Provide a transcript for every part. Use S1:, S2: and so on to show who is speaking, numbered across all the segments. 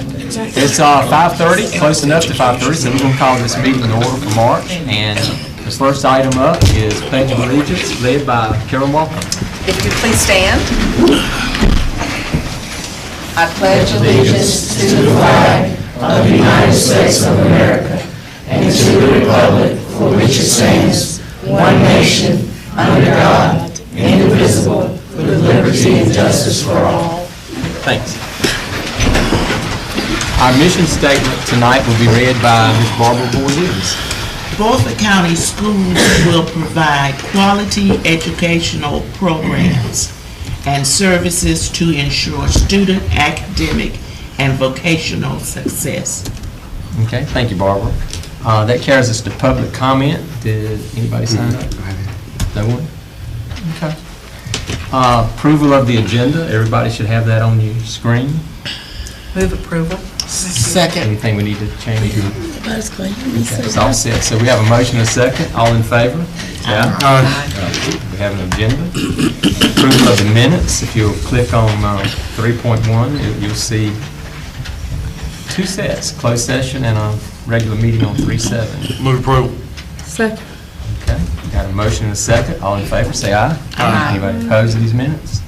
S1: It's 5:30, close enough to 5:30, so we're going to call this meeting in order for March. And the first item up is Pledge of Allegiance, led by Carol Walker.
S2: If you please stand. I pledge allegiance to the flag of the United States of America and to the republic for which it stands, one nation, under God, indivisible, with liberty and justice for all.
S1: Thanks. Our mission statement tonight will be read by Ms. Barbara Boyd-Williams.
S3: Beaufort County Schools will provide quality educational programs and services to ensure student academic and vocational success.
S1: Okay, thank you, Barbara. That carries us to public comment. Did anybody sign up? No one? Okay. Approval of the agenda. Everybody should have that on your screen.
S2: Move approval.
S3: Second.
S1: Anything we need to change? Okay, it's all set. So we have a motion and a second. All in favor? Yeah. We have an agenda. Approval of the minutes. If you'll click on 3.1, you'll see two sets, closed session and a regular meeting on 3.7.
S4: Move approval.
S2: Second.
S1: Okay, got a motion and a second. All in favor, say aye.
S2: Aye.
S1: Anybody opposed to these minutes?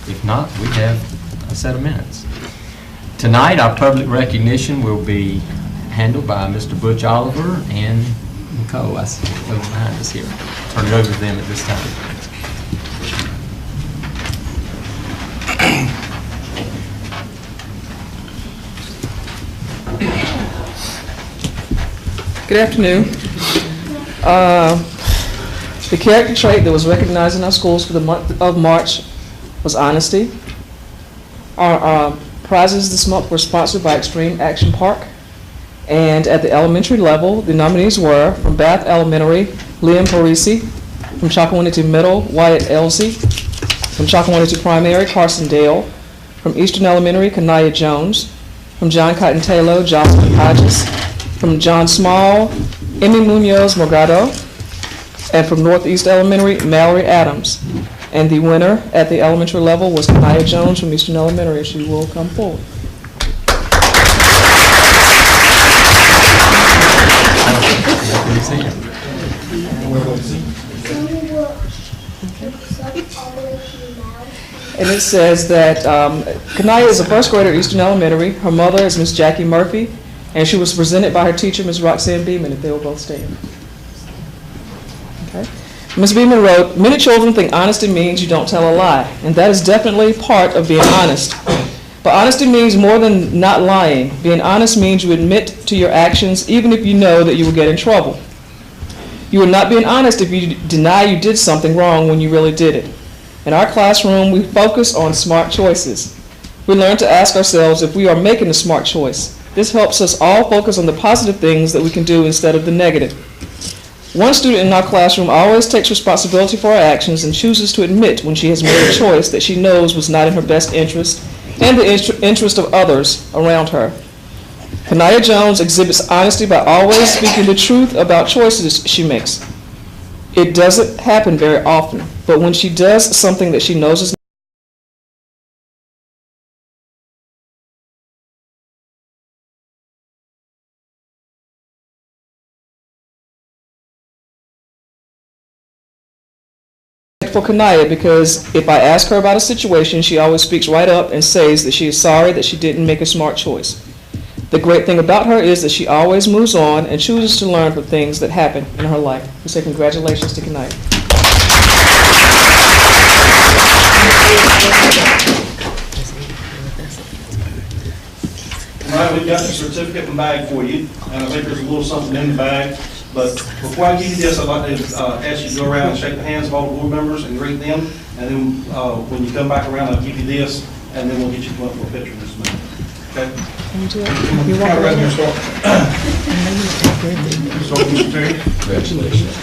S1: If not, we have a set of minutes. Tonight, our public recognition will be handled by Mr. Butch Oliver and Nicole. I see those behind us here. Turn it over to them at this time.
S5: Good afternoon. The character trait that was recognized in our schools for the month of March was honesty. Our prizes this month were sponsored by Extreme Action Park. And at the elementary level, the nominees were from Bath Elementary, Liam Parisi; from Chakawinity Middle, Wyatt Elsie; from Chakawinity Primary, Carson Dale; from Eastern Elementary, Kanaya Jones; from John Cotton Taylor, Jocelyn Hodges; from John Small, Emmy Munoz Morgado; and from Northeast Elementary, Mallory Adams. And the winner at the elementary level was Kanaya Jones from Eastern Elementary. She will come forward. And it says that Kanaya is a first grader at Eastern Elementary. Her mother is Miss Jackie Murphy, and she was presented by her teacher, Ms. Roxanne Beeman, if they will both stand. Okay. Ms. Beeman wrote, "Many children think honesty means you don't tell a lie, and that is definitely part of being honest. But honesty means more than not lying. Being honest means you admit to your actions even if you know that you will get in trouble. You are not being honest if you deny you did something wrong when you really did it. In our classroom, we focus on smart choices. We learn to ask ourselves if we are making a smart choice. This helps us all focus on the positive things that we can do instead of the negative. One student in our classroom always takes responsibility for her actions and chooses to admit when she has made a choice that she knows was not in her best interest and the interest of others around her. Kanaya Jones exhibits honesty by always speaking the truth about choices she makes. It doesn't happen very often, but when she does something that she knows is for Kanaya, because if I ask her about a situation, she always speaks right up and says that she is sorry that she didn't make a smart choice. The great thing about her is that she always moves on and chooses to learn from things that happen in her life. We say congratulations to Kanaya.
S6: All right, we've got the certificate and bag for you, and I think there's a little something in the bag. But before I give you this, I'd like to ask you to go around and shake the hands of all the board members and greet them. And then when you come back around, I'll give you this, and then we'll get you to come up for a picture in just a minute. Okay?
S5: You're welcome.
S1: Congratulations.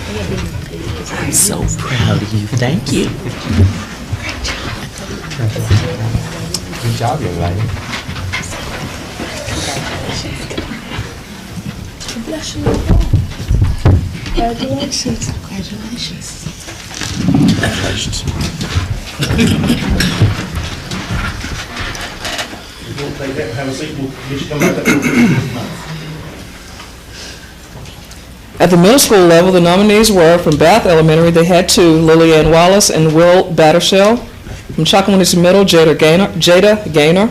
S3: I'm so proud of you. Thank you.
S1: Good job, young lady.
S3: Congratulations. Congratulations.
S1: Congratulations.
S6: have a seat, we'll get you come back up here.
S5: At the middle school level, the nominees were from Bath Elementary, they had two, Lillian Wallace and Will Battershell. From Chocowinity Middle, Jada Gaynor.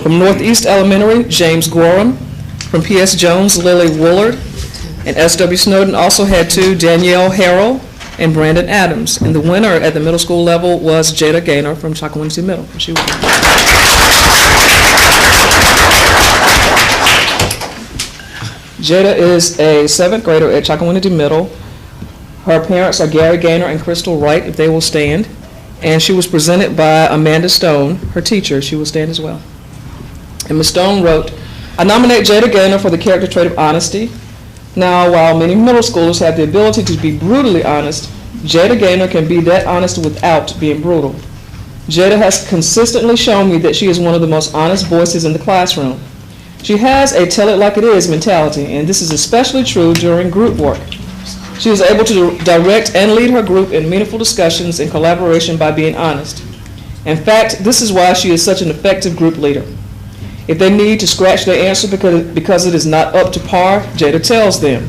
S5: From Northeast Elementary, James Gorham. From P.S. Jones, Lily Woolard. And S.W. Snowden also had two, Danielle Harrell and Brandon Adams. And the winner at the middle school level was Jada Gaynor from Chocowinity Middle. She won. Jada is a 7th grader at Chocowinity Middle. Her parents are Gary Gaynor and Crystal Wright, if they will stand. And she was presented by Amanda Stone, her teacher. She will stand as well. And Ms. Stone wrote, I nominate Jada Gaynor for the character trait of honesty. Now, while many middle schoolers have the ability to be brutally honest, Jada Gaynor can be that honest without being brutal. Jada has consistently shown me that she is one of the most honest voices in the classroom. She has a tell it like it is mentality, and this is especially true during group work. She is able to direct and lead her group in meaningful discussions and collaboration by being honest. In fact, this is why she is such an effective group leader. If they need to scratch their answer because it is not up to par, Jada tells them.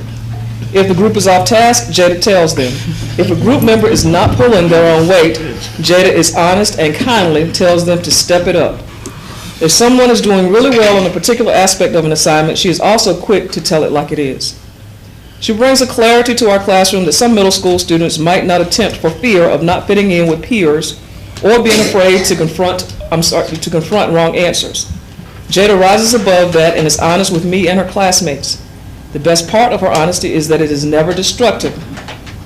S5: If the group is off task, Jada tells them. If a group member is not pulling their own weight, Jada is honest and kindly tells them to step it up. If someone is doing really well on a particular aspect of an assignment, she is also quick to tell it like it is. She brings a clarity to our classroom that some middle school students might not attempt for fear of not fitting in with peers or being afraid to confront wrong answers. Jada rises above that and is honest with me and her classmates. The best part of her honesty is that it is never destructive.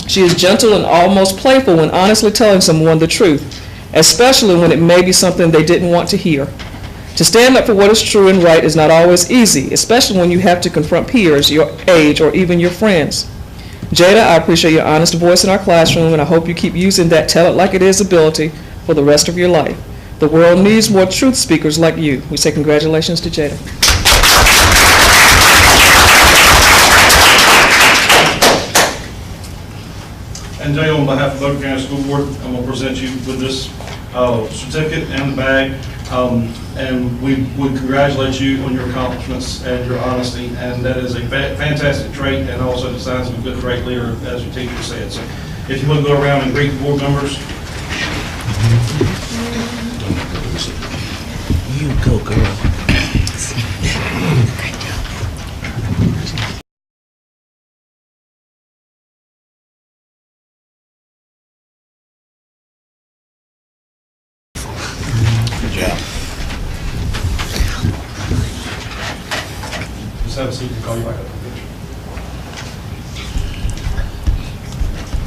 S5: She is gentle and almost playful when honestly telling someone the truth, especially when it may be something they didn't want to hear. To stand up for what is true and right is not always easy, especially when you have to confront peers, your age, or even your friends. Jada, I appreciate your honest voice in our classroom, and I hope you keep using that tell it like it is ability for the rest of your life. The world needs more truth speakers like you. We say congratulations to Jada.
S6: And Jay, on behalf of Beaufort County School Board, I'm going to present you with this certificate and the bag. And we would congratulate you on your accomplishments and your honesty. And that is a fantastic trait, and also the signs of a good trait leader, as your teacher said. So if you want to go around and greet the board members.
S3: You go, girl.
S6: Good job. Just have a seat and call you back up for a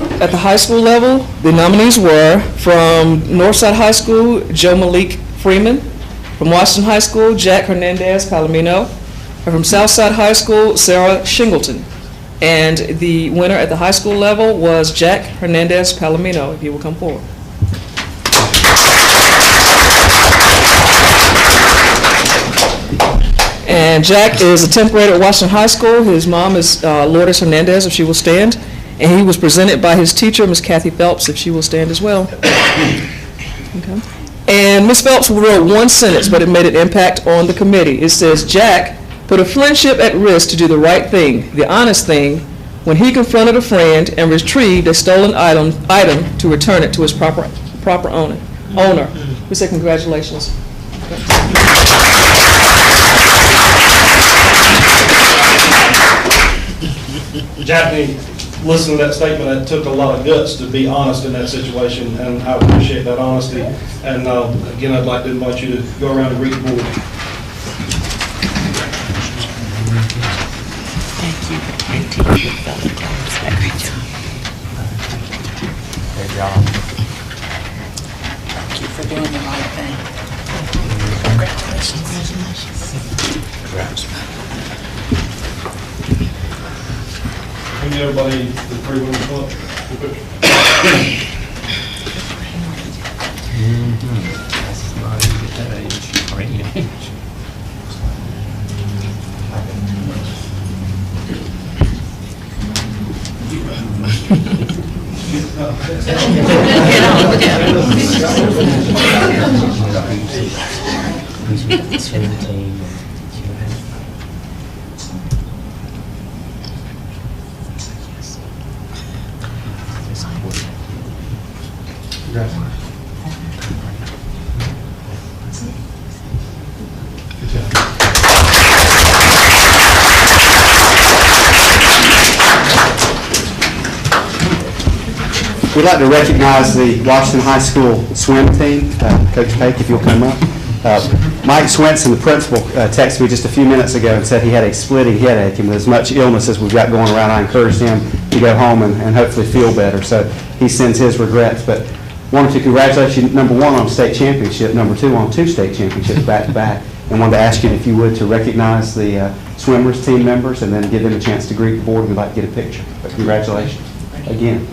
S6: picture.
S5: At the high school level, the nominees were from Northside High School, Joe Malik Freeman. From Washington High School, Jack Hernandez Palomino. And from Southside High School, Sarah Shingleton. And the winner at the high school level was Jack Hernandez Palomino, if you will come forward. And Jack is a 10th grader at Washington High School. His mom is Lourdes Hernandez, if she will stand. And he was presented by his teacher, Ms. Kathy Phelps, if she will stand as well. Okay. And Ms. Phelps wrote one sentence, but it made an impact on the committee. It says, Jack put a friendship at risk to do the right thing, the honest thing, when he confronted a friend and retrieved a stolen item to return it to its proper owner. We say congratulations.
S6: Jack, listen to that statement. It took a lot of guts to be honest in that situation, and I appreciate that honesty. And again, I'd like to invite you to go around and greet the board.
S3: Thank you. Thank you. Great job.
S1: Good job.
S3: Thank you for doing the right thing. Congratulations. Congratulations.
S6: Can you everybody the three women club?
S1: That's not easy at that age. Or any age.
S3: Get on. swim team.
S4: We'd like to recognize the Washington High School swim team. Coach Pake, if you'll come up. Mike Swenson, the principal, texted me just a few minutes ago and said he had a splitting headache, and with as much illness as we've got going around, I encouraged him to go home and hopefully feel better. So he sends his regrets. But wanted to congratulate you, number one, on state championship, number two, on 2 state championships back-to-back, and wanted to ask you if you would to recognize the swimmers, team members, and then give them a chance to greet the board. We'd like to get a picture. But congratulations again.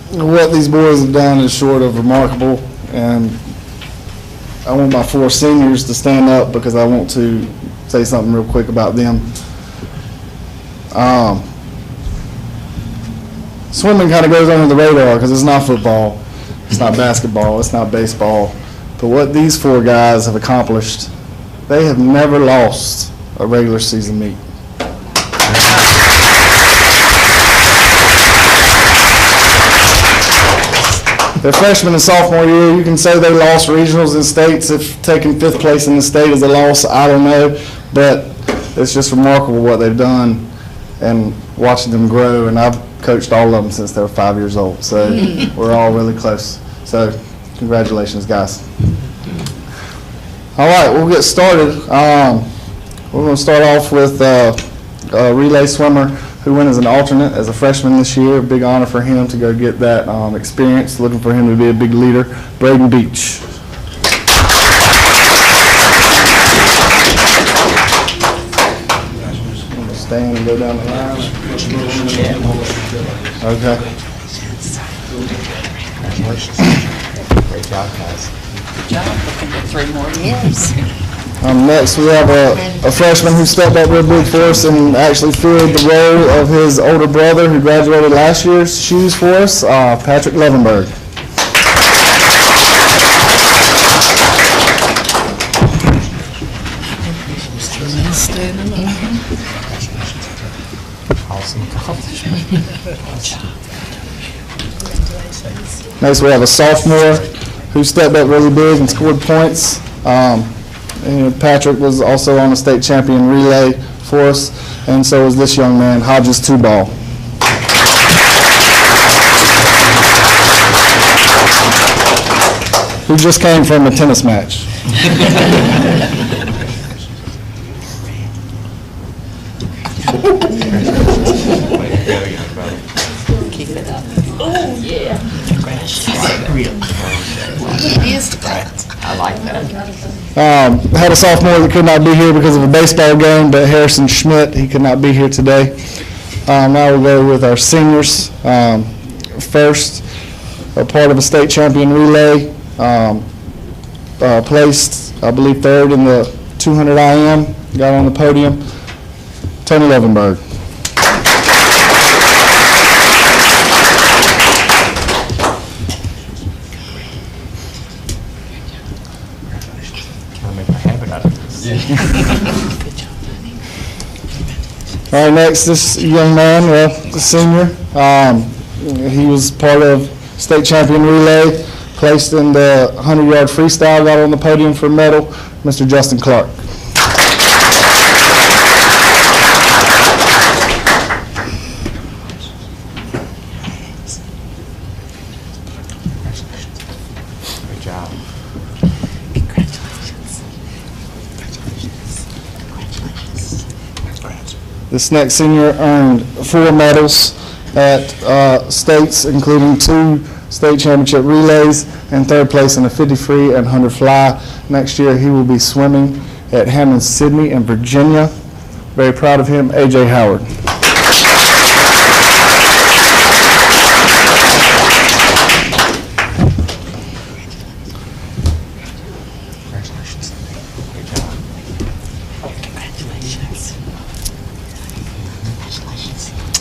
S7: What these boys have done is short of remarkable, and I want my 4 seniors to stand up because I want to say something real quick about them. Swimming kind of goes under the radar because it's not football, it's not basketball, it's not baseball, but what these 4 guys have accomplished, they have never lost a regular season meet. Their freshman and sophomore year, you can say they lost regionals and states. If taking 5th place in the state is a loss, I don't know. But it's just remarkable what they've done and watching them grow. And I've coached all of them since they were 5 years old. So we're all really close. So congratulations, guys. All right, we'll get started. We're going to start off with a relay swimmer who went as an alternate as a freshman this year. A big honor for him to go get that experience. Looking for him to be a big leader. Braden Beach. Stand and go down the line. Okay.
S3: Great job, guys.
S2: Good job, looking for 3 more years.
S7: Next, we have a freshman who stepped up real big for us and actually filled the role of his older brother who graduated last year's shoes for us, Patrick Levenberg.
S3: Awesome accomplishment.
S7: Next, we have a sophomore who stepped up really big and scored points. And Patrick was also on a state champion relay for us, and so was this young man, Hodges Two-Ball. Who just came from a tennis match.
S2: Keep it up. Oh, yeah. It is great.
S3: I like that.
S7: Had a sophomore that could not be here because of a baseball game, but Harrison Schmidt, he could not be here today. Now we'll go with our seniors. First, a part of a state champion relay, placed, I believe, 3rd in the 200 IM, got on the podium, Tony Levenberg. All right, next, this young man, the senior, he was part of state champion relay, placed in the 100-yard freestyle, got on the podium for a medal, Mr. Justin Clark.
S3: Good job.
S7: This next senior earned 4 medals at states, including 2 state championship relays and 3rd place in the 50 free and 100 fly. Next year he will be swimming at Hammond Sydney in Virginia. Very proud of him, A.J. Howard.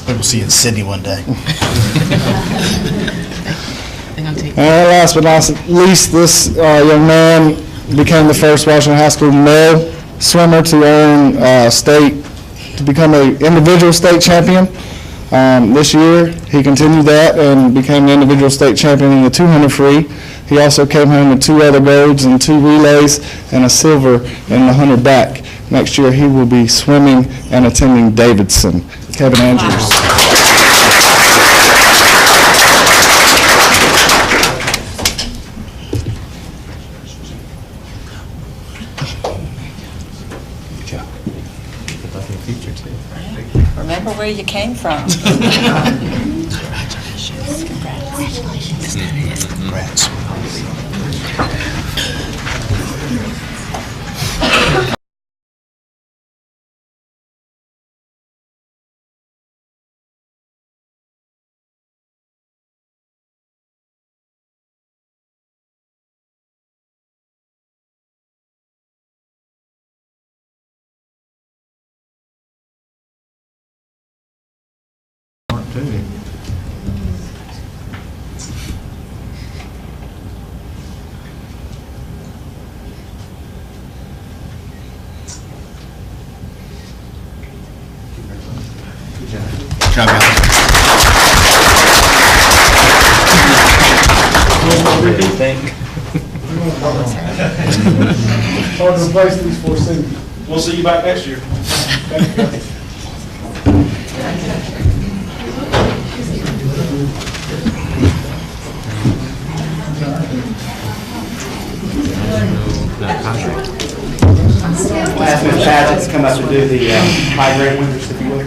S8: Maybe we'll see you in Sydney one day.
S7: And last but not least, this young man became the first Washington High School male swimmer to earn to become an individual state champion. This year, he continued that and became the individual state champion in the 200 free. He also came home with 2 other golds and 2 relays and a silver in the 100 back. Next year, he will be swimming and attending Davidson. Kevin Andrews.
S2: Remember where you came from.
S3: Congrats.
S7: Hard to replace these 4 seniors.
S6: We'll see you back next year.
S4: I'll ask Ms. Padgett to come up and do the high grade winners, if you will.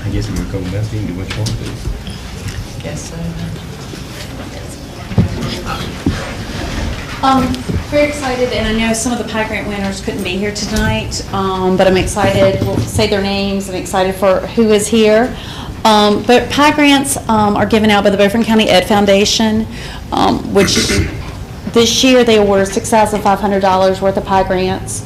S1: I guess we were going back into which one, please.
S2: Guess so.
S8: Very excited, and I know some of the Pie Grant winners couldn't be here tonight, but I'm excited. We'll say their names. I'm excited for who is here. But Pie Grants are given out by the Beaufort County Ed Foundation, which this year they awarded $6,500 worth of Pie Grants.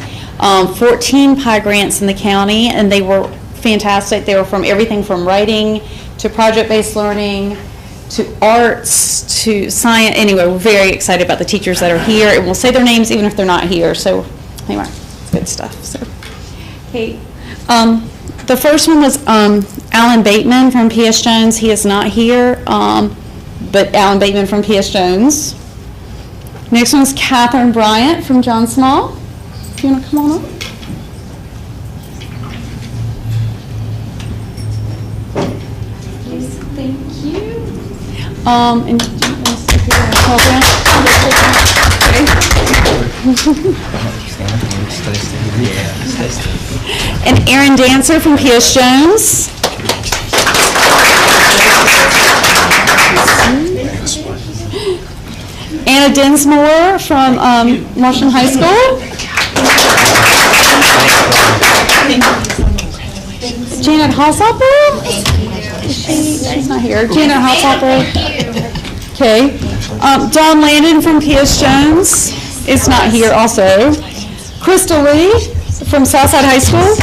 S8: 14 Pie Grants in the county, and they were fantastic. They were from everything from writing to project-based learning to arts to science. Anyway, we're very excited about the teachers that are here, and we'll say their names even if they're not here. So anyway, it's good stuff. So, okay. The first one was Alan Bateman from P.S. Jones. He is not here, but Alan Bateman from P.S. Jones. Next one's Catherine Bryant from John Small. If you want to come on up. Yes, thank you. And and Aaron Dancer from P.S. Jones. Anna Dinsmore from Washington High School. Janet Hosshopper? She's not here. Janet Hosshopper. Okay. Dawn Landon from P.S. Jones is not here also. Crystal Lee from Southside High School.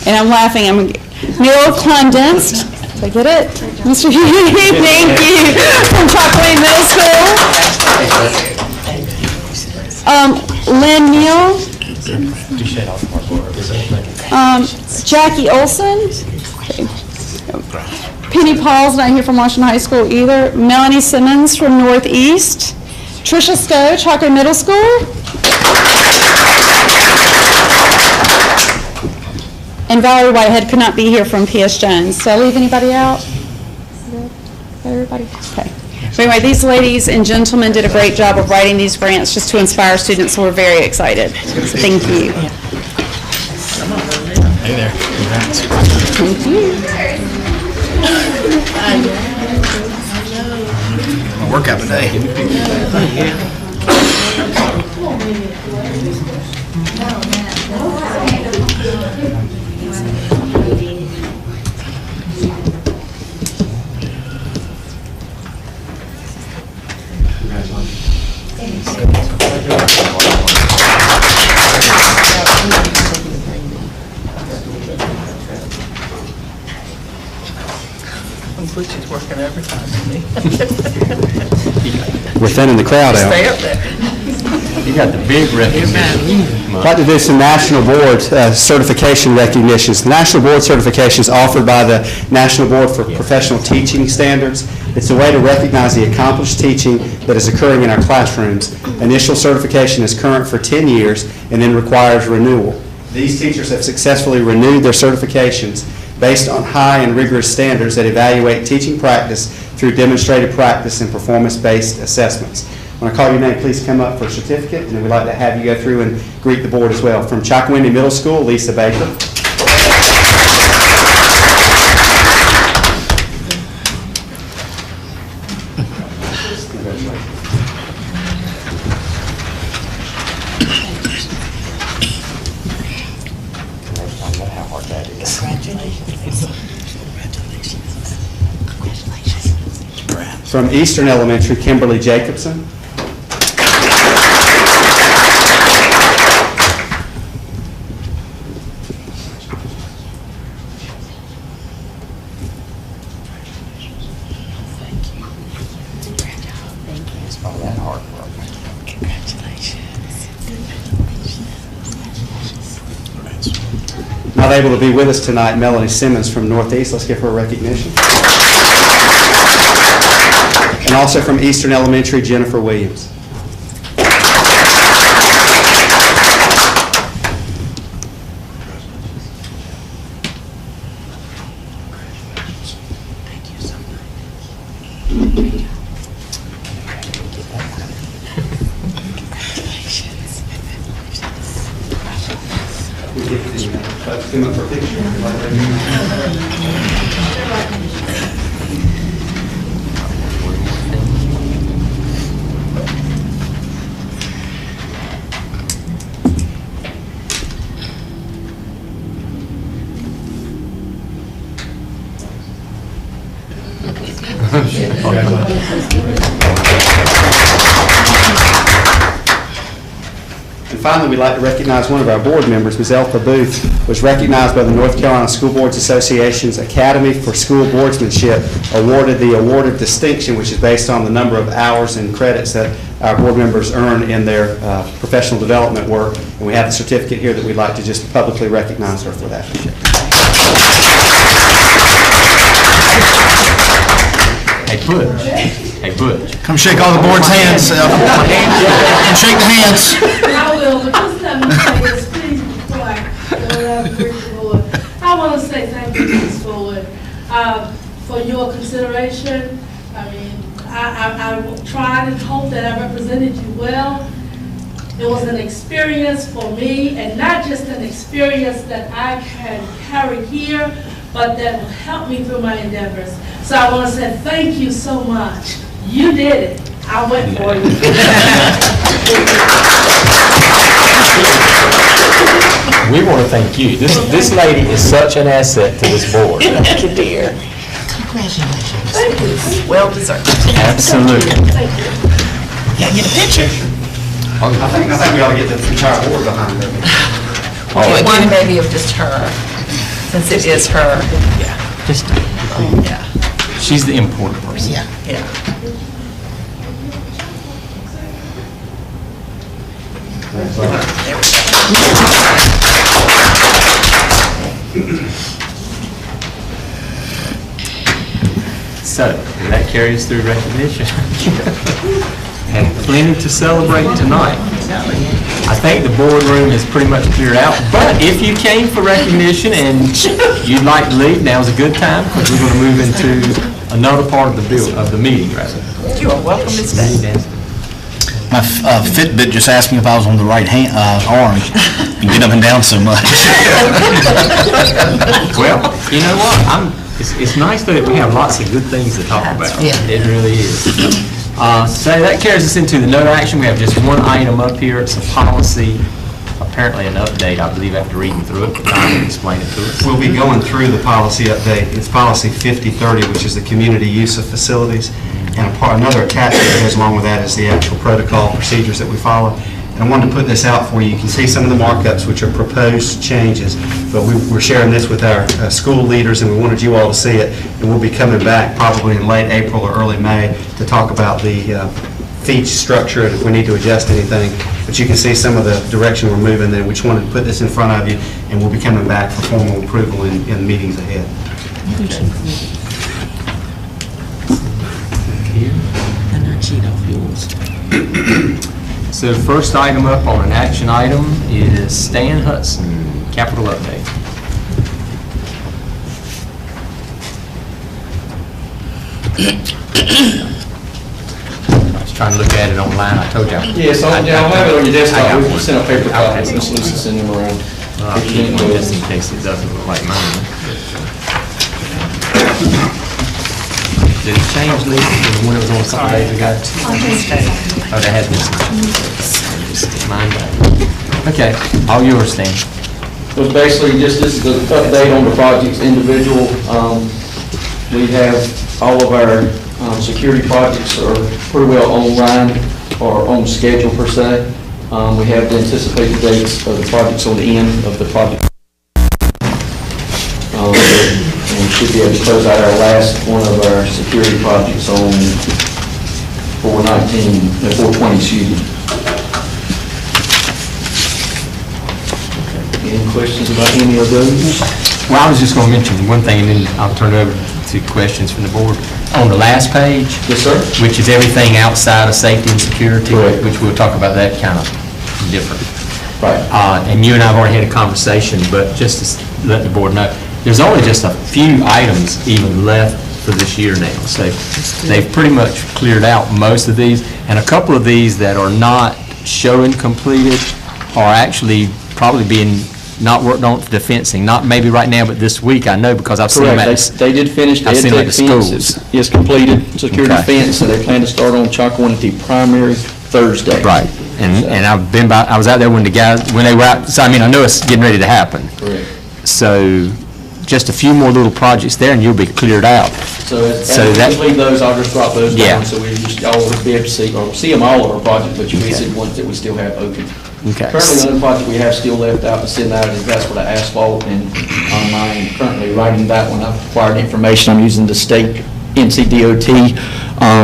S8: And I'm laughing. Neil Clendest. Did I get it? Mr. Thank you. From Chalkley Middle School. Lynn Neal. Jackie Olson. Okay. Penny Paul's not here from Washington High School either. Melanie Simmons from Northeast. Trisha Stowe, Chalkley Middle School. And Valerie Whitehead could not be here from P.S. Jones. Did I leave anybody out? Everybody? Okay. But anyway, these ladies and gentlemen did a great job of writing these grants just to inspire students, so we're very excited. So thank you.
S3: Hey there. Congrats.
S8: Thank you.
S3: Workout today. Butch is working overtime for me.
S4: We're thinning the crowd out.
S3: Stay up there.
S1: You got the big recognition.
S4: I'd like to do some National Board certification recognitions. The National Board certification is offered by the National Board for Professional Teaching Standards. It's a way to recognize the accomplished teaching that is occurring in our classrooms. Initial certification is current for 10 years and then requires renewal. These teachers have successfully renewed their certifications based on high and rigorous standards that evaluate teaching practice through demonstrated practice and performance-based assessments. When I call your name, please come up for a certificate, and then we'd like to have you go through and greet the board as well. From Chocowindy Middle School, Lisa Baker. From Eastern Elementary, Kimberly Jacobson. Not able to be with us tonight, Melanie Simmons from Northeast. Let's give her a recognition. And also from Eastern Elementary, Jennifer Williams. Come up for a picture. And finally, we'd like to recognize one of our board members, Ms. Elfa Booth, was recognized by the North Carolina School Boards Association's Academy for School Boardsmanship, awarded the Award of Distinction, which is based on the number of hours and credits that our board members earn in their professional development work. And we have the certificate here that we'd like to just publicly recognize her for that.
S1: Hey, Butch. Hey, Butch.
S9: Come shake all the board's hands. Come shake the hands.
S2: I will, but just let me say this, please, before I go out and greet the board. I want to say thank you, Ms. Forward, for your consideration. I mean, I tried and hoped that I represented you well. It was an experience for me, and not just an experience that I can carry here, but that will help me through my endeavors. So I want to say thank you so much. You did it. I went for you.
S1: We want to thank you. This lady is such an asset to this board.
S3: Thank you, dear. Congratulations.
S2: Thank you.
S3: Well deserved.
S1: Absolutely.
S2: Thank you.
S3: Gotta get a picture.
S4: I think we ought to get the entire board behind her.
S3: Oh, one maybe of just her, since it is her. Yeah.
S1: Just,
S3: Yeah.
S1: she's the important person.
S3: Yeah. Yeah.
S1: So, that carries through recognition. And plenty to celebrate tonight. I think the boardroom is pretty much cleared out, but if you came for recognition and you'd like to leave, now's a good time, because we're going to move into another part of the meeting, rather.
S3: You are welcome to stay.
S9: My Fitbit just asked me if I was on the right hand, arm. You get up and down so much.
S1: Well, you know what? It's nice that we have lots of good things to talk about.
S3: Yeah.
S1: It really is. So that carries us into the no action. We have just one item up here. It's a policy, apparently an update, I believe, after reading through it. Don will explain it to us.
S10: We'll be going through the policy update. It's policy 5030, which is the community use of facilities. And another attachment that goes along with that is the actual protocol procedures that we follow. And I wanted to put this out for you. You can see some of the markups, which are proposed changes, but we're sharing this with our school leaders, and we wanted you all to see it. And we'll be coming back probably in late April or early May to talk about the fee structure and if we need to adjust anything. But you can see some of the direction we're moving there. We just wanted to put this in front of you, and we'll be coming back for formal approval in meetings ahead.
S1: So the first item up on an action item is Stan Hudson, capital update. I was trying to look at it online, I told you.
S11: Yes, I'll have it on your desktop. We can send a paper copy, Ms. Lucy send them around.
S1: Just in case it doesn't look like mine. Did it change, Lee, when it was on a couple days ago? Oh, they had this. Mine died. Okay, all yours, Stan.
S11: So basically, just this is an update on the projects individual. We have all of our security projects are pretty well online or on schedule per se. We have the anticipated dates of the projects on the end of the project. And we should be able to close out our last one of our security projects on 420, excuse me. Any questions about any of those?
S1: Well, I was just going to mention one thing, and then I'll turn it over to questions from the board. On the last page,
S11: yes, sir,
S1: which is everything outside of safety and security,
S11: correct,
S1: which we'll talk about that kind of different.
S11: Right.
S1: And you and I have already had a conversation, but just to let the board know, there's only just a few items even left for this year now. So they've pretty much cleared out most of these, and a couple of these that are not showing completed are actually probably being not worked on for the fencing, not maybe right now, but this week, I know, because I've seen them at
S11: correct. They did finish the EdTech fence. Is completed, security fence, and they plan to start on Chocowinity primary Thursday.
S1: Right, and I've been by, I was out there when the guys, when they were out, so I mean, I know it's getting ready to happen.
S11: Correct.
S1: So just a few more little projects there and you'll be cleared out.
S11: So as we complete those, I'll just drop those down, so we just, y'all will be able to see, or see them all of our projects, but you'll be see the ones that we still have open.
S1: Okay.
S11: Currently, another project we have still left out to send out is that's for the asphalt, and I am currently writing that one. I've acquired information. I'm using the state NCDOT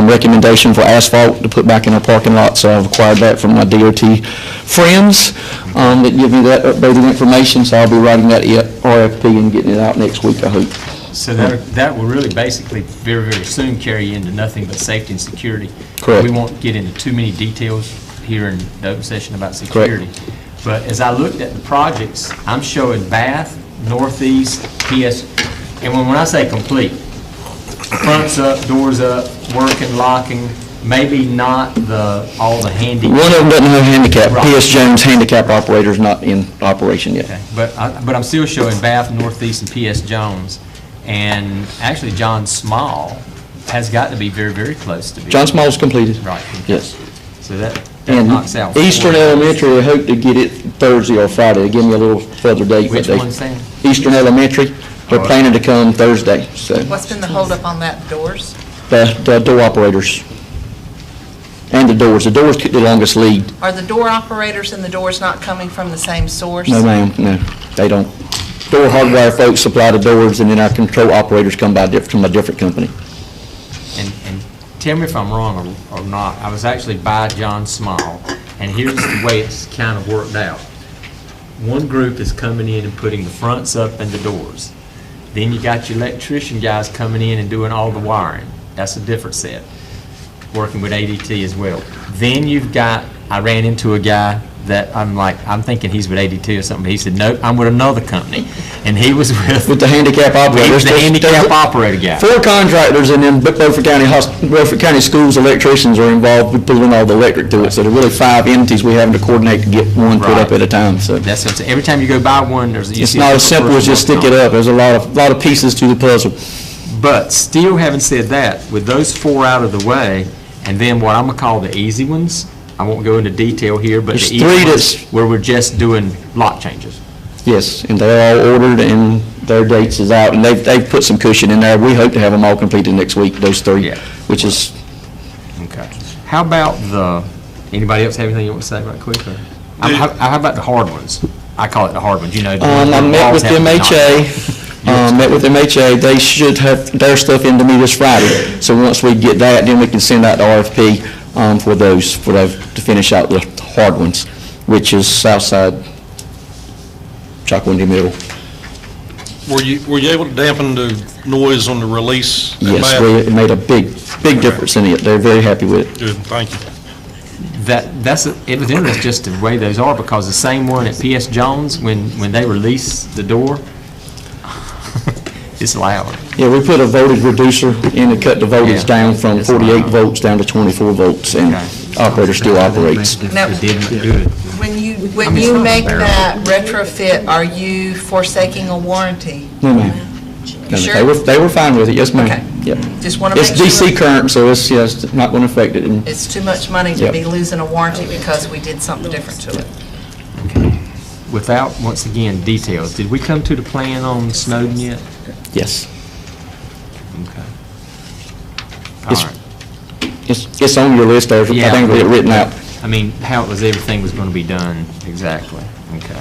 S11: recommendation for asphalt to put back in our parking lot, so I've acquired that from my DOT friends that give me that updated information, so I'll be writing that RFP and getting it out next week, I hope.
S1: So that will really basically very, very soon carry you into nothing but safety and security.
S11: Correct.
S1: We won't get into too many details here in the open session about security. Correct. But as I looked at the projects, I'm showing Bath, Northeast, PS, and when I say complete, fronts up, doors up, working, locking, maybe not all the handy.
S11: One of them doesn't have handicap.
S1: Right.
S11: PS Jones handicap operator is not in operation yet.
S1: Okay. But I'm still showing Bath, Northeast, and PS Jones. And actually, John Small has got to be very, very close to being.
S11: John Small's completed.
S1: Right.
S11: Yes.
S1: So that
S11: And
S1: knocks out.
S11: Eastern Elementary, I hope to get it Thursday or Friday. Give me a little further date.
S1: Which one's that?
S11: Eastern Elementary. They're planning to come Thursday, so.
S3: What's been the holdup on that, doors?
S11: The door operators. And the doors. The doors took the longest lead.
S3: Are the door operators and the doors not coming from the same source?
S11: No, ma'am, no, they don't. Door hardware folks supply the doors, and then our control operators come from a different company.
S1: And tell me if I'm wrong or not. I was actually by John Small, and here's the way it's kind of worked out. One group is coming in and putting the fronts up and the doors. Then you got your electrician guys coming in and doing all the wiring. That's a different set, working with ADT as well. Then you've got, I ran into a guy that I'm thinking he's with ADT or something. He said, nope, I'm with another company. And he was with
S11: the handicap operators.
S1: The handicap operator guy.
S11: 4 contractors, and then Beaufort County Schools electricians are involved with pulling all the electric to it. So there are really 5 entities we having to coordinate to get one put up at a time. So
S1: that's what I'm saying. Every time you go by one,
S11: it's not as simple as just stick it up. There's a lot of pieces to the puzzle.
S1: But still, having said that, with those 4 out of the way, and then what I'm gonna call the easy ones, I won't go into detail here, but
S11: there's
S1: the
S11: 3
S1: ones where we're just doing lock changes.
S11: Yes, and they're all ordered, and their dates is out, and they've put some cushion in there. We hope to have them all completed next week, those 3, which is...
S1: Okay. How about the Anybody else have anything you want to say right quick? Or? How about the hard ones? I call it the hard ones, you know.
S11: I met with MHA, they should have their stuff into me this Friday. So once we get that, then we can send out the RFP for those, to finish out the hard ones, which is Southside, Chocowindy Middle.
S12: Were you able to dampen the noise on the release?
S11: Yes, it made a big difference in it. They're very happy with it.
S12: Good, thank you.
S1: Evidently, it's just the way those are, because the same one at P.S. Jones, when they release the door, it's loud.
S11: Yeah, we put a voltage reducer in to cut the voltage down from 48 volts down to 24 volts, and operator still operates.
S3: Now, when you make that retrofit, are you forsaking a warranty?
S11: No, ma'am. No,
S3: Sure?
S11: They were fine with it, yes, ma'am.
S3: Okay.
S11: Yep.
S3: Just want to make
S11: It's
S3: sure.
S11: DC current, so it's not going to affect it. And
S3: It's too much money to
S11: Yep.
S3: be losing a warranty because we did something different to it.
S1: Without, once again, details, did we come to the plan on Snowden yet?
S11: Yes.
S1: Okay.
S11: It's-
S1: All right.
S11: It's on your list, I think we get it written out.
S1: I mean, how it was, everything was going to be done exactly. Okay.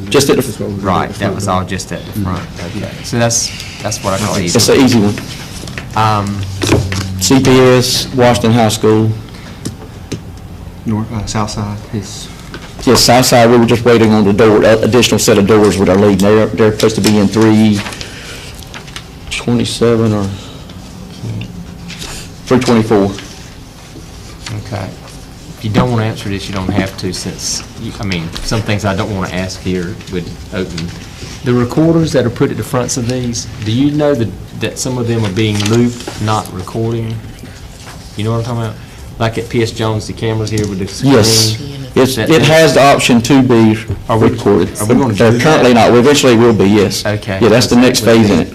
S11: Just at the,
S1: Right, that was all just at the front. Okay. So that's what I call easy.
S11: it's an easy one. CPS, Washington High School.
S10: Southside.
S11: Yes, Southside, we were just waiting on the door, additional set of doors with our lead. They're supposed to be in 327 or 324.
S1: Okay. If you don't want to answer this, you don't have to, since, some things I don't want to ask here would open. The recorders that are put at the fronts of these, do you know that some of them are being looped, not recording? You know what I'm talking about? Like at P.S. Jones, the cameras here with the screen?
S11: Yes, it has the option to be recorded.
S1: Are we going to do
S11: They're
S1: that?
S11: currently not, we eventually will be, yes.
S1: Okay.
S11: Yeah, that's the next phase in it.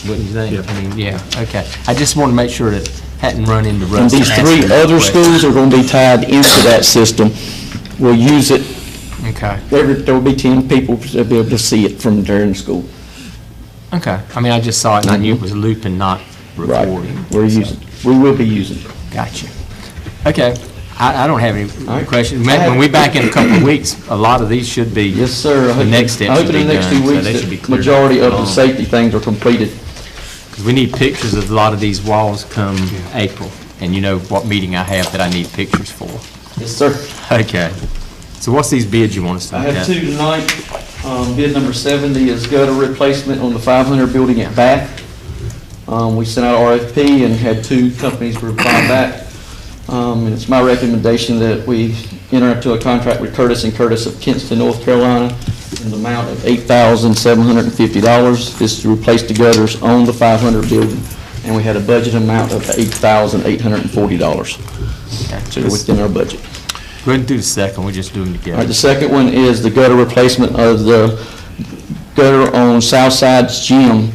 S1: Wouldn't you think? Yeah, okay. I just want to make sure that hadn't run into
S11: And
S1: Russ.
S11: these three other schools are going to be tied into that system. We'll use it,
S1: Okay,
S11: there will be 10 people that'll be able to see it from during school.
S1: okay. I just saw it and I knew it was looping, not
S11: Right.
S1: recording.
S11: We will be using it.
S1: Gotcha. Okay, I don't have any
S11: right.
S1: questions. When we back in a couple of weeks, a lot of these should be.
S11: Yes, sir.
S1: The next step
S11: I hope
S1: should
S11: in
S1: be
S11: the next 2
S1: done, so
S11: weeks
S1: they should be
S11: the
S1: cleared
S11: majority of the
S1: along.
S11: safety things are completed.
S1: 'Cause we need pictures of a lot of these walls come April, and you know what meeting I have that I need pictures for.
S11: Yes, sir.
S1: Okay. So what's these bids you want us to
S11: I
S1: look
S11: have
S1: at?
S11: two tonight. Bid number 70 is gutter replacement on the 500 building at Bath. We sent out RFP and had two companies reply back. And it's my recommendation that we enter into a contract with Curtis & Curtis of Kinston, North Carolina, in the amount of $8,750. This is to replace the gutters on the 500 building, and we had a budget amount of $8,840. So we're within our budget.
S1: Go ahead and do the second, we'll just do them
S11: All right,
S1: together.
S11: the second one is the gutter replacement of the gutter on Southside's gym.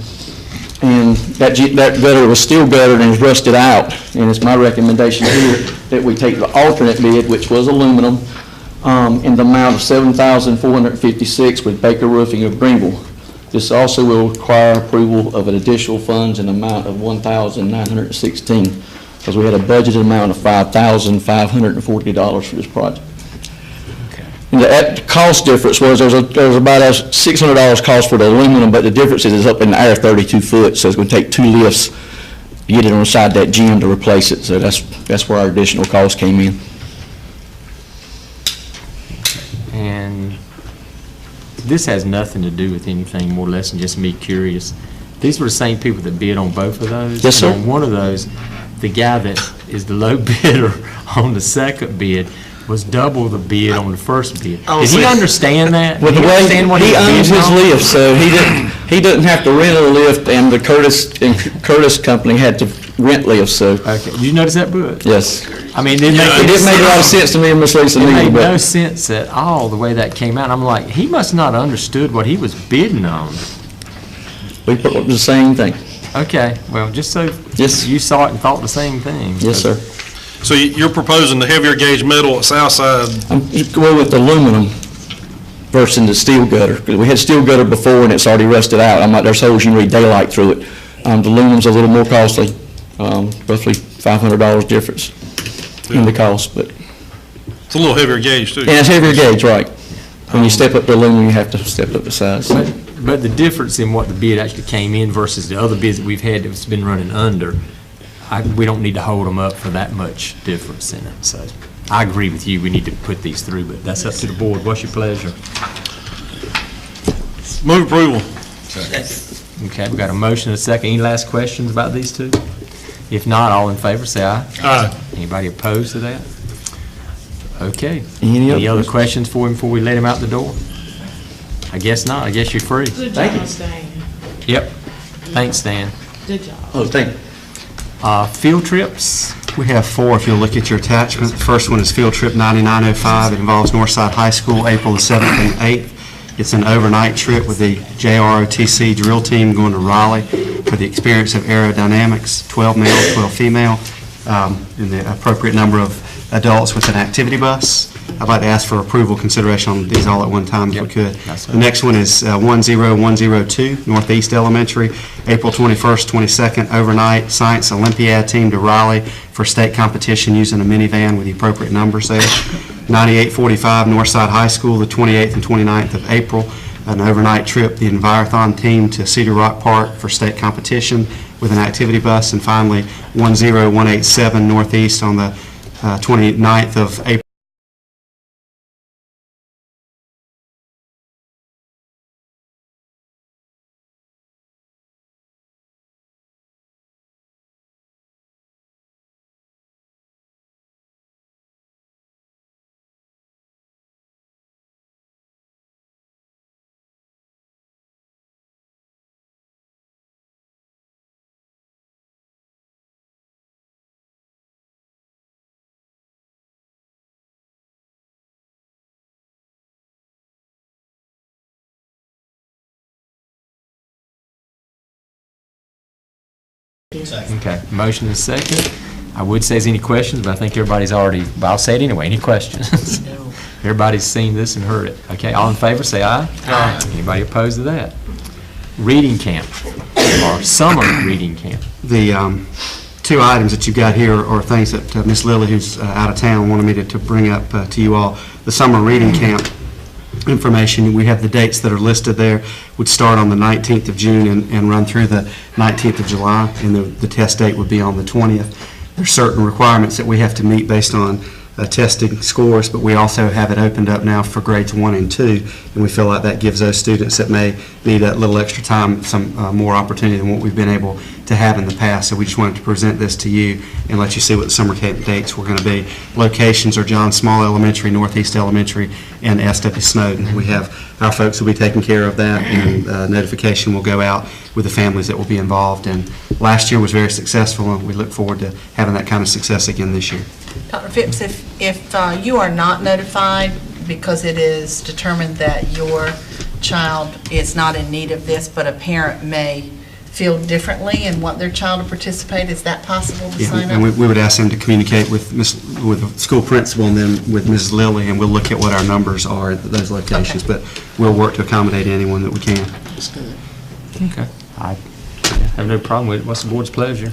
S11: And that gutter was still guttered and is rusted out. And it's my recommendation here that we take the alternate bid, which was aluminum, in the amount of $7,456 with Baker Roofing of Greenville. This also will require approval of an additional funds in the amount of $1,916, because we had a budgeted amount of $5,540 for this project. And the cost difference was, there's about a $600 cost for the aluminum, but the difference is it's up in the air 32 foot, so it's going to take 2 lifts to get it on the side of that gym to replace it, so that's where our additional cost came in.
S1: And this has nothing to do with anything more or less than just me curious. These were the same people that bid on both of those?
S11: Yes, sir.
S1: And on one of those, the guy that is the low bidder on the second bid was double the bid on the first bid. Did he understand that?
S11: With
S1: Did
S11: the
S1: he
S11: way
S1: understand what
S11: he
S1: was
S11: owns
S1: bidding
S11: his
S1: on?
S11: lift, so he doesn't have to rent a lift, and the Curtis company had to rent lifts, so,
S1: Okay, did you notice that, Bud?
S11: yes.
S1: I mean,
S11: It didn't make a lot of sense to me and Miss Lisa
S1: It
S11: neither,
S1: made no
S11: but
S1: sense at all, the way that came out. I'm like, he must not have understood what he was bidding on.
S11: we put the same thing.
S1: Okay, well, just so
S11: Yes.
S1: you saw it and thought the same thing.
S11: Yes, sir.
S12: So you're proposing the heavier gauge metal at Southside?
S11: I'm going with aluminum versus the steel gutter, because we had steel gutter before and it's already rusted out. I'm like, there's holes you can read daylight through it. The aluminum's a little more costly, roughly $500 difference.
S5: in the cost, but,
S12: It's a little heavier gauge, too.
S5: and it's heavier gauge, right. When you step up the aluminum, you have to step up the size.
S1: But the difference in what the bid actually came in versus the other bids that we've had that's been running under, we don't need to hold them up for that much difference in it. So I agree with you, we need to put these through, but that's up to the board. What's your pleasure?
S12: Move approval.
S1: Okay, we got a motion and a second. Any last questions about these two? If not, all in favor, say aye.
S12: Aye.
S1: Anybody opposed to that? Okay.
S5: Any
S1: other questions for him before we let him out the door? I guess not. I guess you're free.
S2: Good
S1: Thank you.
S2: job, Stan.
S1: Yep. Thanks, Stan.
S2: Good job.
S5: Oh, thank you.
S1: Field trips?
S10: We have 4, if you'll look at your attachment. The first one is Field Trip 9905. It involves Northside High School, April the 7th and 8th. It's an overnight trip with the JROTC drill team going to Raleigh for the experience of aerodynamics, 12 male, 12 female, and the appropriate number of adults with an activity bus. I'd like to ask for approval consideration on these all at one time if we could. The next one is 10102 Northeast Elementary, April 21st, 22nd, overnight Science Olympiad team to Raleigh for state competition using a minivan with the appropriate numbers there. 9845 Northside High School, the 28th and 29th of April, an overnight trip, the Envirothon team to Cedar Rock Park for state competition with an activity bus. And finally, 10187 Northeast on the 29th of April.
S1: Okay, motion is second. I would say, is any questions, but I think everybody's already, but I'll say it anyway. Any questions? Everybody's seen this and heard it. Okay, all in favor, say aye. Aye. Anybody opposed to that? Reading camp, or summer reading camp.
S10: The 2 items that you've got here are things that Ms. Lilly, who's out of town, wanted me to bring up to you all. The summer reading camp information, we have the dates that are listed there, would start on the 19th of June and run through the 19th of July, and the test date would be on the 20th. There's certain requirements that we have to meet based on testing scores, but we also have it opened up now for grades 1 and 2, and we feel like that gives those students that may need a little extra time some more opportunity than what we've been able to have in the past. So we just wanted to present this to you and let you see what the summer camp dates were going to be. Locations are John Small Elementary, Northeast Elementary, and S.W. Snowden. We have our folks will be taking care of that, and notification will go out with the families that will be involved. And last year was very successful, and we look forward to having that kind of success again this year.
S3: Dr. Phipps, if you are not notified because it is determined that your child is not in need of this, but a parent may feel differently and want their child to participate, is that possible to sign up?
S10: And we would ask them to communicate with the school principal and then with Mrs. Lilly, and we'll look at what our numbers are at those locations. Okay. But we'll work to accommodate anyone that we can.
S3: That's good.
S1: Okay. I have no problem with it. What's the board's pleasure?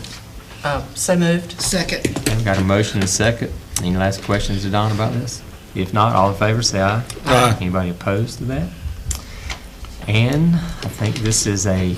S3: So moved. Second.
S1: Okay, we've got a motion and a second. Any last questions to Don about this? If not, all in favor, say aye.
S12: Aye.
S1: Anybody opposed to that? And I think this is a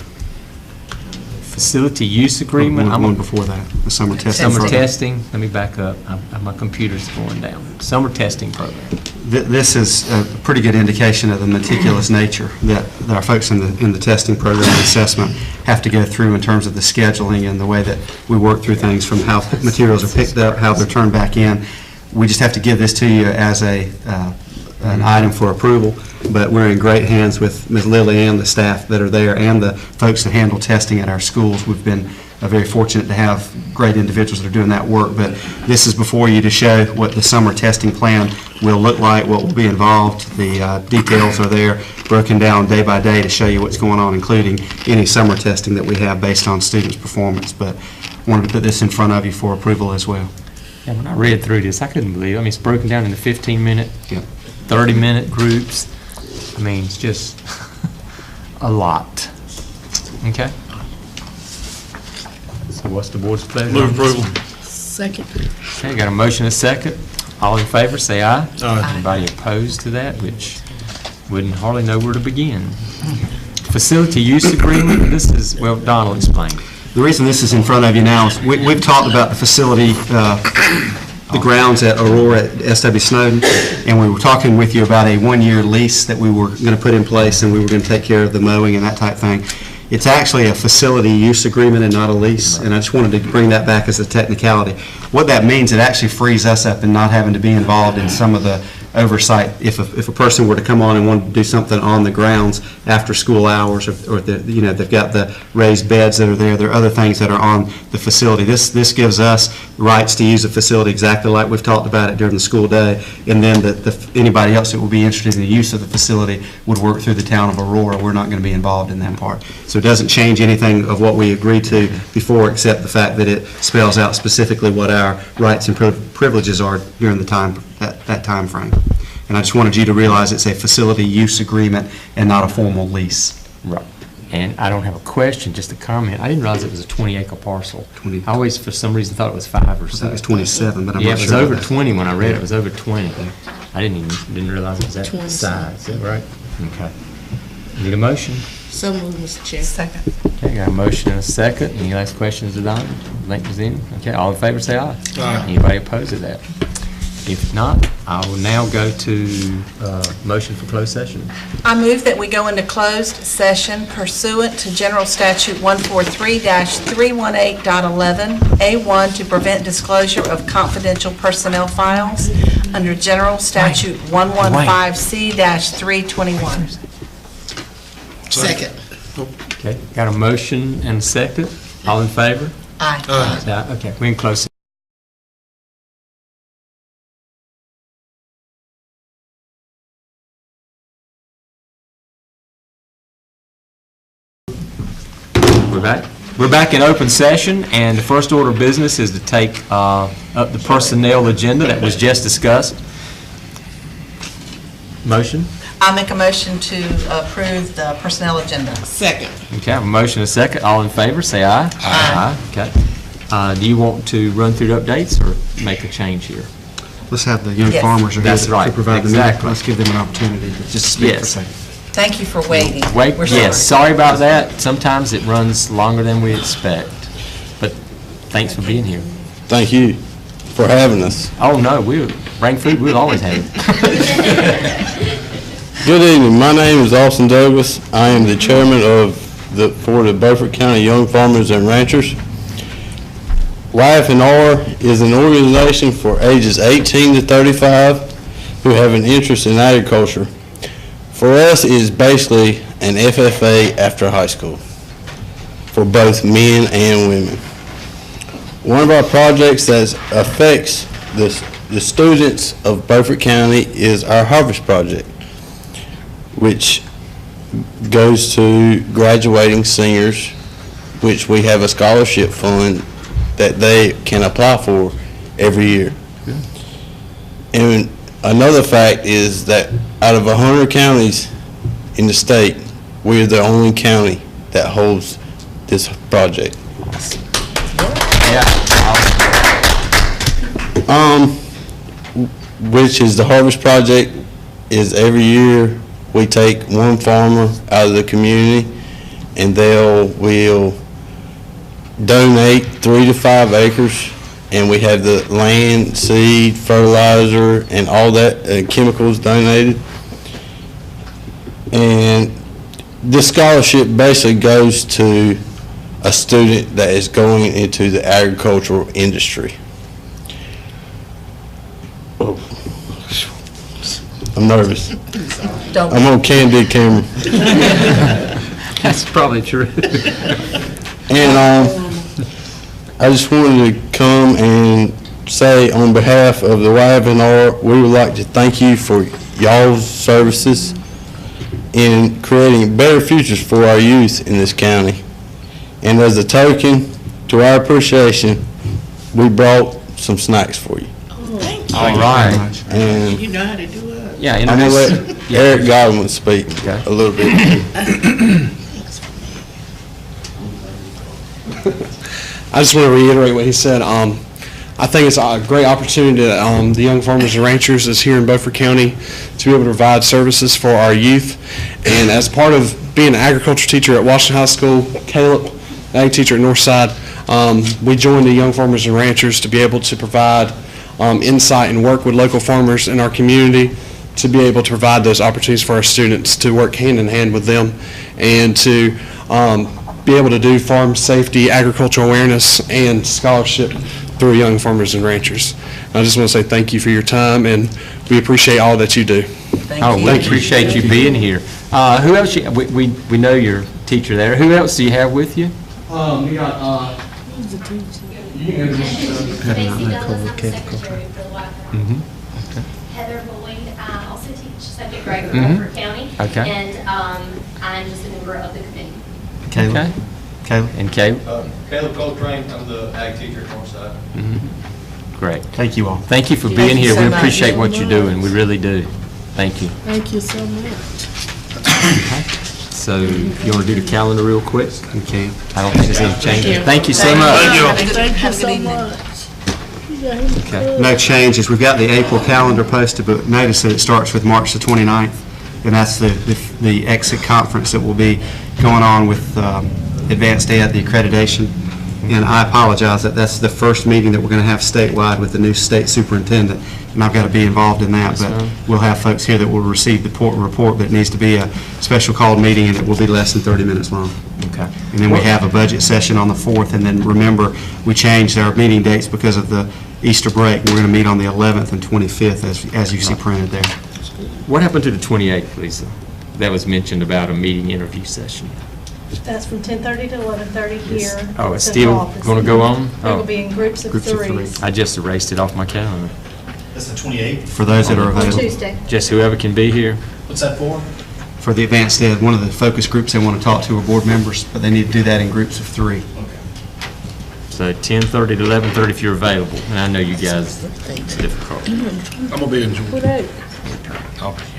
S1: facility use agreement.
S10: One before that, the summer testing.
S1: Summer testing, let me back up. My computer's going down. Summer testing program.
S10: This is a pretty good indication of the meticulous nature that our folks in the testing program and assessment have to go through in terms of the scheduling and the way that we work through things, from how materials are picked up, how they're turned back in. We just have to give this to you as an item for approval, but we're in great hands with Ms. Lilly and the staff that are there and the folks that handle testing at our schools. We've been very fortunate to have great individuals that are doing that work, but this is before you to show what the summer testing plan will look like, what will be involved. The details are there, broken down day by day to show you what's going on, including any summer testing that we have based on students' performance. But I wanted to put this in front of you for approval as well.
S1: Yeah, when I read through this, I couldn't believe it. I mean, it's broken down into 15-minute, 30-minute groups. I mean, it's just a lot. Okay? So what's the board's pleasure?
S12: Move approval.
S2: Second.
S1: Okay, got a motion and a second. All in favor, say aye.
S12: Aye.
S1: Anybody opposed to that, which wouldn't hardly know where to begin. Facility use agreement, this is, well, Don will explain.
S10: The reason this is in front of you now is we've talked about the facility, the grounds at Aurora at SW Snowden, and we were talking with you about a one-year lease that we were going to put in place, and we were going to take care of the mowing and that type thing. It's actually a facility use agreement and not a lease, and I just wanted to bring that back as a technicality. What that means, it actually frees us up in not having to be involved in some of the oversight. If a person were to come on and want to do something on the grounds after school hours, or they've got the raised beds that are there, there are other things that are on the facility. This gives us rights to use the facility exactly like we've talked about it during the school day, and then anybody else that will be interested in the use of the facility would work through the town of Aurora. We're not going to be involved in that part. So it doesn't change anything of what we agreed to before, except the fact that it spells out specifically what our rights and privileges are during that time frame. And I just wanted you to realize it's a facility use agreement and not a formal lease.
S1: Right. And I don't have a question, just a comment. I didn't realize it was a 20-acre parcel. I always, for some reason, thought it was 5 or so.
S10: I think it's 27, but I'm
S1: Yeah,
S10: not
S1: it
S10: sure.
S1: was over
S10: about that.
S1: 20 when I read it. It was over 20. I didn't realize it was that size. Is that right? Okay. Need a motion?
S2: So moved, Mr. Chair.
S3: Second.
S1: Okay, got a motion and a second. Any last questions to Don? Link was in. Okay, all in favor, say aye.
S12: Aye.
S1: Anybody opposed to that? If not, I will now go to motion for closed session.
S3: I move that we go into closed session pursuant to General Statute 143-318.11, A1, to prevent disclosure of confidential personnel files under General Statute 115C-321.
S2: Second.
S1: Okay, got a motion and a second. All in favor?
S3: Aye.
S1: Aye. Okay, we can close. We're back in open session, and the first order of business is to take up the personnel agenda that was just discussed. Motion?
S3: I make a motion to approve the personnel agenda.
S2: Second.
S1: Okay, I have a motion and a second. All in favor, say aye. Aye. Okay. Do you want to run through the updates or make a change here?
S10: Let's have the young
S3: Yes.
S10: farmers are here
S1: That's right,
S10: to provide the
S1: exactly.
S10: minute. Let's give them an opportunity to just speak for a
S1: Yes.
S10: second.
S3: Thank you for waiting.
S1: Wait,
S3: We're
S1: yes, sorry about that. Sometimes it runs longer than we expect, but thanks for being here.
S13: Thank you for having us.
S1: Oh, no, we'll bring food, we'll always have it.
S13: Good evening. My name is Austin Douglas. I am the chairman for the Beaufort County Young Farmers and Ranchers. YF&R is an organization for ages 18 to 35 who have an interest in agriculture. For us, it is basically an FFA after high school for both men and women. One of our projects that affects the students of Beaufort County is our Harvest Project, which goes to graduating seniors, which we have a scholarship fund that they can apply for every year. And another fact is that out of 100 counties in the state, we are the only county that holds this project. Which is the Harvest Project is every year we take one farmer out of the community and we'll donate 3 to 5 acres, and we have the land, seed, fertilizer, and all that chemicals donated. And this scholarship basically goes to a student that is going into the agricultural industry. I'm nervous.
S3: Don't.
S13: I'm on candid camera.
S1: That's probably true.
S13: And I just wanted to come and say on behalf of the YF&R, we would like to thank you for y'all's services in creating better futures for our youth in this county. And as a token to our appreciation, we brought some snacks for you.
S2: Thank you.
S1: All right.
S13: And
S2: You know how to do it.
S1: Yeah,
S13: I'm going to let Eric Godwin speak
S1: Okay.
S13: a little bit.
S14: I just want to reiterate what he said. I think it's a great opportunity that the Young Farmers and Ranchers is here in Beaufort County to be able to provide services for our youth. And as part of being an agriculture teacher at Washington High School, Caleb, ag teacher at Northside, we joined the Young Farmers and Ranchers to be able to provide insight and work with local farmers in our community to be able to provide those opportunities for our students to work hand in hand with them and to be able to do farm safety, agricultural awareness, and scholarship through Young Farmers and Ranchers. I just want to say thank you for your time, and we appreciate all that you do.
S1: We appreciate you being here. Who else? We know your teacher there. Who else do you have with you?
S14: We got,
S15: Heather Boyd, I also teach second grade for Beaufort County.
S1: Okay.
S15: And I'm just a member of the committee.
S1: Okay. Caleb. And Caleb?
S16: Caleb Coltrane, I'm the ag teacher at Northside.
S1: Great.
S10: Thank you all.
S1: Thank you for being here. We appreciate what you're doing. We really do. Thank you.
S2: Thank you so much.
S1: So you want to do the calendar real quick?
S10: Okay.
S1: I don't think there's any changes. Thank you so much.
S2: Thank you so much.
S1: Okay.
S10: No changes. We've got the April calendar posted, but notice that it starts with March the 29th, and that's the exit conference that will be going on with Advanced Ed, the accreditation. And I apologize that that's the first meeting that we're going to have statewide with the new state superintendent, and I've got to be involved in that, but we'll have folks here that will receive the report, but it needs to be a special called meeting, and it will be less than 30 minutes long.
S1: Okay.
S10: And then we have a budget session on the 4th, and then remember, we changed our meeting dates because of the Easter break. We're going to meet on the 11th and 25th, as you see printed there.
S1: What happened to the 28th, Lisa? That was mentioned about a meeting interview session.
S17: That's from 10:30 to 11:30 here.
S1: Oh, it's still going to go on?
S17: It will be in groups of three.
S1: I just erased it off my calendar.
S16: That's the 28th?
S10: For those that are available.
S17: On Tuesday.
S1: Just whoever can be here.
S16: What's that for?
S10: For the Advanced Ed, one of the focus groups they want to talk to are board members, but they need to do that in groups of 3.
S1: So 10:30 to 11:30 if you're available. And I know you guys, it's difficult.
S12: I'm going to be in Georgia.
S1: I'll be here.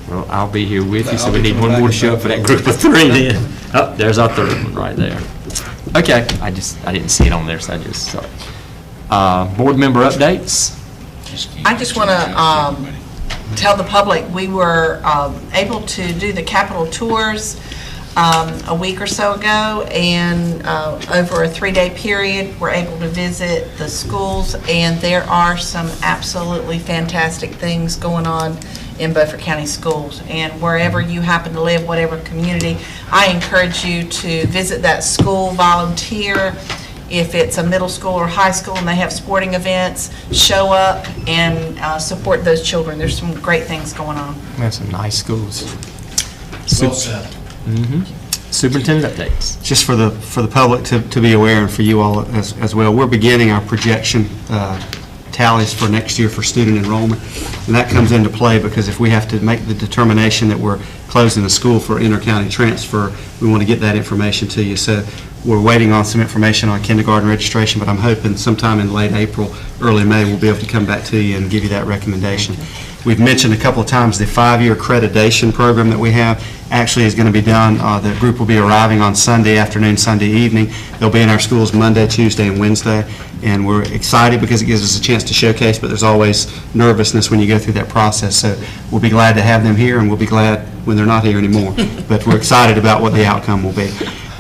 S1: Well, I'll be here with you, so we need one more to show up for that group of 3 then. Oh, there's our third one right there. Okay, I didn't see it on there, so I just saw it. Board member updates?
S3: I just want to tell the public, we were able to do the Capitol tours a week or so ago, and over a 3-day period, we're able to visit the schools, and there are some absolutely fantastic things going on in Beaufort County schools. And wherever you happen to live, whatever community, I encourage you to visit that school, volunteer. If it's a middle school or high school and they have sporting events, show up and support those children. There's some great things going on.
S1: We have some nice schools.
S16: Well said.
S1: Superintendent updates.
S10: Just for the public to be aware, and for you all as well, we're beginning our projection tallies for next year for student enrollment, and that comes into play because if we have to make the determination that we're closing the school for inter-county transfer, we want to get that information to you. So we're waiting on some information on kindergarten registration, but I'm hoping sometime in late April, early May, we'll be able to come back to you and give you that recommendation. We've mentioned a couple of times the 5-year accreditation program that we have actually is going to be done. The group will be arriving on Sunday afternoon, Sunday evening. They'll be in our schools Monday, Tuesday, and Wednesday. And we're excited because it gives us a chance to showcase, but there's always nervousness when you go through that process. So we'll be glad to have them here, and we'll be glad when they're not here anymore. But we're excited about what the outcome will be.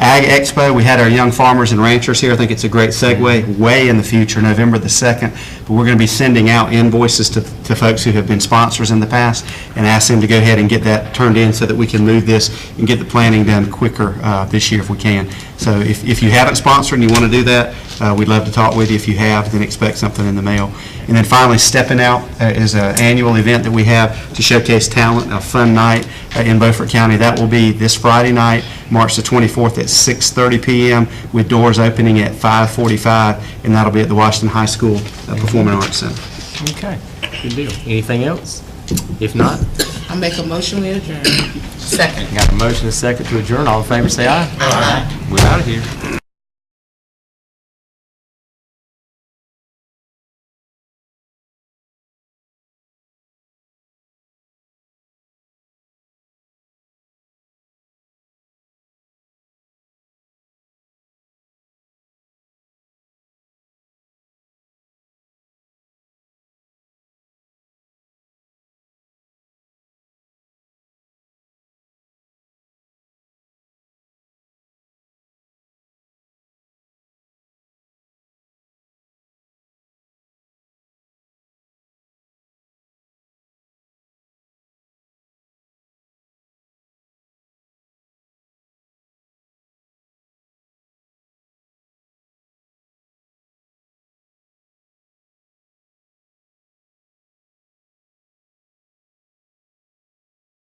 S10: Ag Expo, we had our young farmers and ranchers here. I think it's a great segue way in the future, November the 2nd. But we're going to be sending out invoices to folks who have been sponsors in the past and ask them to go ahead and get that turned in so that we can move this and get the planning done quicker this year if we can. So if you haven't sponsored and you want to do that, we'd love to talk with you. If you have, then expect something in the mail. And then finally, Stepping Out is an annual event that we have to showcase talent, a fun night in Beaufort County. That will be this Friday night, March the 24th at 6:30 p.m. with doors opening at 5:45, and that'll be at the Washington High School Performing Arts Center.
S1: Okay, good deal. Anything else? If not,
S2: I make a motion we adjourn.
S3: Second.
S1: got a motion and a second to adjourn. All in favor, say aye. Aye. We're out of here.